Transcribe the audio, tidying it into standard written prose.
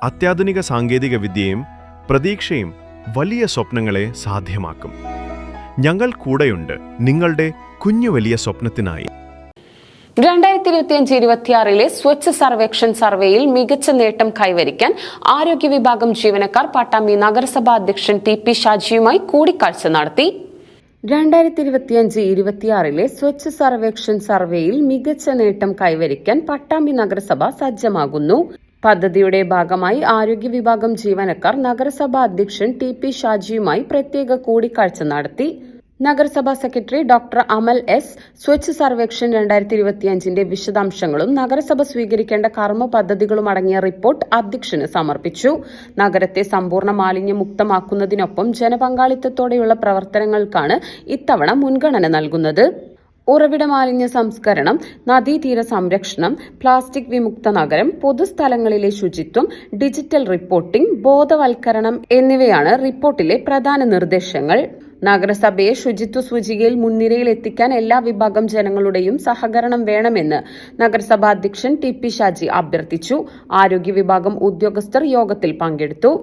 അത്യാധുനിക സാങ്കേതിക വിദ്യയും പ്രതീക്ഷയും വലിയ സ്വപ്നങ്ങളെ സാധ്യമാക്കും. ഞങ്ങൾ കൂടെയുണ്ട് നിങ്ങളുടെ കുഞ്ഞു വലിയ സ്വപ്നത്തിനായി. 2025-26 സ്വച്ഛ് സർവേക്ഷൺ സർവേയിൽ മികച്ച നേട്ടം കൈവരിക്കാൻ ആരോഗ്യ വിഭാഗം ജീവനക്കാർ പട്ടാമ്പി നഗരസഭാ അധ്യക്ഷൻ ടി.പി. ഷാജിയുമായി കൂടിക്കാഴ്ച നടത്തി. 2025-26 സ്വച്ഛ് സർവേക്ഷൺ സർവേയിൽ മികച്ച നേട്ടം കൈവരിക്കാൻ പട്ടാമ്പി നഗരസഭ സജ്ജമാകുന്നു. പദ്ധതിയുടെ ഭാഗമായി ആരോഗ്യ വിഭാഗം ജീവനക്കാർ നഗരസഭാ അധ്യക്ഷൻ ടി.പി. ഷാജിയുമായി പ്രത്യേക കൂടിക്കാഴ്ച നടത്തി. നഗരസഭാ സെക്രട്ടറി ഡോക്ടർ അമൽ എസ് സ്വച്ഛ് സർവേക്ഷൺ 2025 വിശദാംശങ്ങളും നഗരസഭ സ്വീകരിക്കേണ്ട കർമ്മ പദ്ധതികളും അടങ്ങിയ റിപ്പോർട്ട് അധ്യക്ഷന് സമർപ്പിച്ചു. നഗരത്തെ സമ്പൂർണ്ണ മാലിന്യമുക്തമാക്കുന്നതിനൊപ്പം ജനപങ്കാളിത്തത്തോടെയുള്ള പ്രവർത്തനങ്ങൾക്കാണ് ഇത്തവണ മുൻഗണന നൽകുന്നത്. ഉറവിട മാലിന്യ സംസ്കരണം, നദീതീര സംരക്ഷണം, പ്ലാസ്റ്റിക് വിമുക്ത നഗരം, പൊതുസ്ഥലങ്ങളിലെ ശുചിത്വം, ഡിജിറ്റൽ റിപ്പോർട്ടിംഗ്, ബോധവൽക്കരണം എന്നിവയാണ് റിപ്പോർട്ടിലെ പ്രധാന നിർദ്ദേശങ്ങൾ. നഗരസഭയെ ശുചിത്വ സൂചികയിൽ മുൻനിരയിൽ എത്തിക്കാൻ എല്ലാ വിഭാഗം ജനങ്ങളുടെയും സഹകരണം വേണമെന്ന് നഗരസഭാ അധ്യക്ഷൻ ടി.പി. ഷാജി അഭ്യർത്ഥിച്ചു. ആരോഗ്യ വിഭാഗം ഉദ്യോഗസ്ഥർ യോഗത്തിൽ പങ്കെടുത്തു.